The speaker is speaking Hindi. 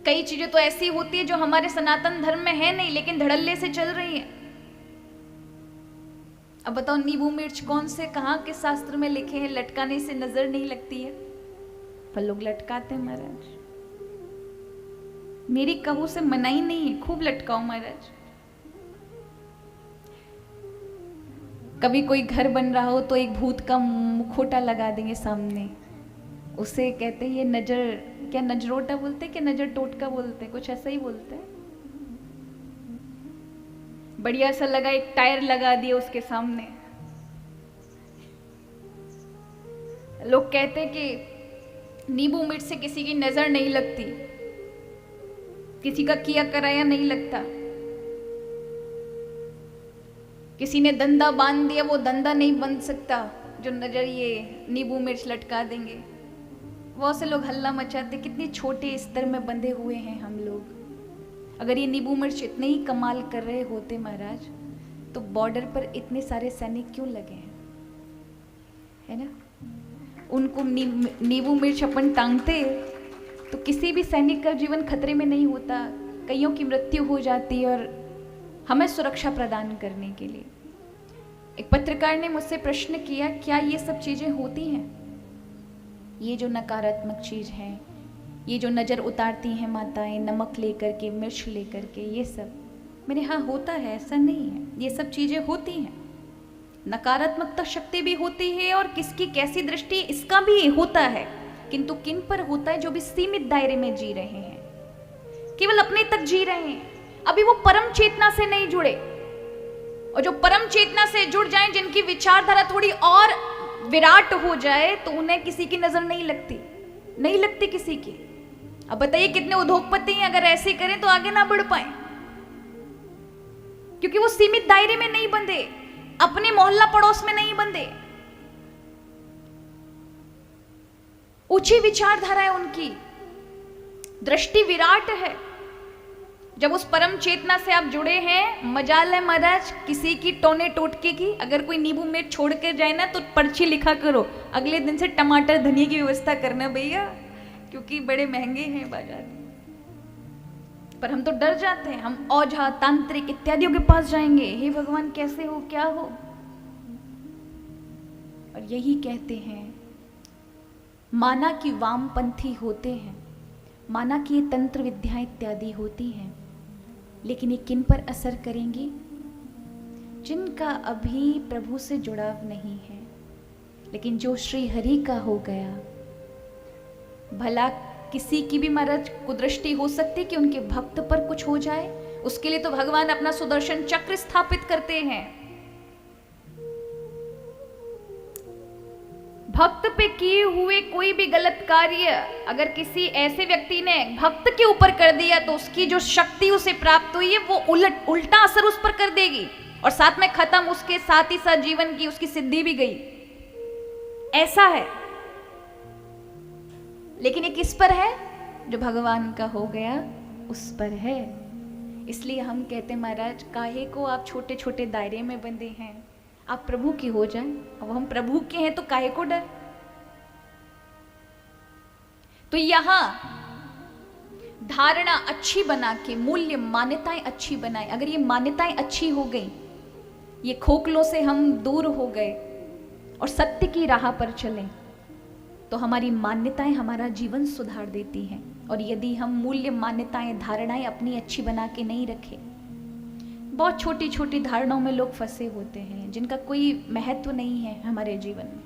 कई चीजें तो ऐसी होती है जो हमारे सनातन धर्म में है नहीं, लेकिन धड़ल्ले से चल रही है। अब बताओ, नींबू मिर्च कौन से कहाँ के शास्त्र में लिखे हैं लटकाने से नजर नहीं लगती है, पर लोग लटकाते हैं महाराज। मेरी कहू से मनाही नहीं है, खूब लटकाओ महाराज। कभी कोई घर बन रहा हो तो एक भूत का मुखोटा लगा देंगे सामने, उसे कहते हैं ये नजर, क्या नजरोटा बोलते हैं, क्या नजर टोटका बोलते हैं, कुछ ऐसा ही बोलते हैं। बढ़िया सा लगा, एक टायर लगा दिया उसके सामने। लोग कहते हैं कि नींबू मिर्च से किसी की नजर नहीं लगती, किसी का किया कराया नहीं लगता। किसी ने धंधा बांध दिया, वो धंधा नहीं बन सकता जो नजर ये नींबू मिर्च लटका देंगे। बहुत से लोग हल्ला मचाते, कितने छोटे स्तर में बंधे हुए हैं हम लोग। अगर ये नींबू मिर्च इतने ही कमाल कर रहे होते महाराज, तो बॉर्डर पर इतने सारे सैनिक क्यों लगे हैं, है ना। उनको नींबू मिर्च अपन टांगते तो किसी भी सैनिक का जीवन खतरे में नहीं होता, कईयों की मृत्यु हो जाती है। और हमें सुरक्षा प्रदान करने के लिए एक पत्रकार ने मुझसे प्रश्न किया, क्या ये सब चीजें होती हैं, ये जो नकारात्मक चीज है, ये जो नजर उतारती हैं माताएं नमक लेकर के, मिर्च लेकर के, ये सब। मैंने हाँ होता है, ऐसा नहीं है, ये सब चीजें होती हैं। नकारात्मकता शक्ति भी होती है और किसकी कैसी दृष्टि इसका भी होता है, किंतु किन पर होता है, जो भी सीमित दायरे में जी रहे हैं, केवल अपने तक जी रहे हैं, अभी वो परम चेतना से नहीं जुड़े। और जो परम चेतना से जुड़ जाएं, जिनकी विचारधारा थोड़ी और विराट हो जाए, तो उन्हें किसी की नजर नहीं लगती, नहीं लगती किसी की। अब बताइए कितने उद्योगपति हैं, अगर ऐसे करें तो आगे ना बढ़ पाए, क्योंकि वो सीमित दायरे में नहीं बंधे, अपने मोहल्ला पड़ोस में नहीं बंधे। ऊंची विचारधारा है उनकी, दृष्टि विराट है। जब उस परम चेतना से आप जुड़े हैं, मजाल है महाराज किसी की टोने टोटके की। अगर कोई नींबू मिर्च छोड़ के जाए ना, तो पर्ची लिखा करो, अगले दिन से टमाटर धनिया की व्यवस्था करना भैया, क्योंकि बड़े महंगे हैं बाजार में। पर हम तो डर जाते हैं, हम औझा तांत्रिक इत्यादियों के पास जाएंगे, हे भगवान कैसे हो, क्या हो। और यही कहते हैं, माना कि वामपंथी होते हैं, माना कि ये तंत्र विद्या इत्यादि होती हैं, लेकिन ये किन पर असर करेंगी, जिनका अभी प्रभु से जुड़ाव नहीं है। लेकिन जो श्री हरि का हो गया, भला किसी की भी महाराज कुदृष्टि हो सकती कि उनके भक्त पर कुछ हो जाए, उसके लिए तो भगवान अपना सुदर्शन चक्र स्थापित करते हैं। भक्त पे किए हुए कोई भी गलत कार्य अगर किसी ऐसे व्यक्ति ने भक्त के ऊपर कर दिया, तो उसकी जो शक्ति उसे प्राप्त हुई है वो उल्टा असर उस पर कर देगी, और साथ में खत्म, उसके साथ ही साथ जीवन की उसकी सिद्धि भी गई। ऐसा है। लेकिन ये किस पर है, जो भगवान का हो गया उस पर है। इसलिए हम कहते हैं महाराज, काहे को आप छोटे छोटे दायरे में बंधे हैं, आप प्रभु की हो जाएं। अब हम प्रभु के हैं तो काहे को डर। तो यहां धारणा अच्छी बना के, मूल्य मान्यताएं अच्छी बनाए। अगर ये मान्यताएं अच्छी हो गई, ये खोखलों से हम दूर हो गए और सत्य की राह पर चलें, तो हमारी मान्यताएं हमारा जीवन सुधार देती हैं। और यदि हम मूल्य मान्यताएं धारणाएं अपनी अच्छी बना के नहीं रखें, बहुत छोटी छोटी धारणाओं में लोग फंसे होते हैं, जिनका कोई महत्व नहीं है हमारे जीवन में।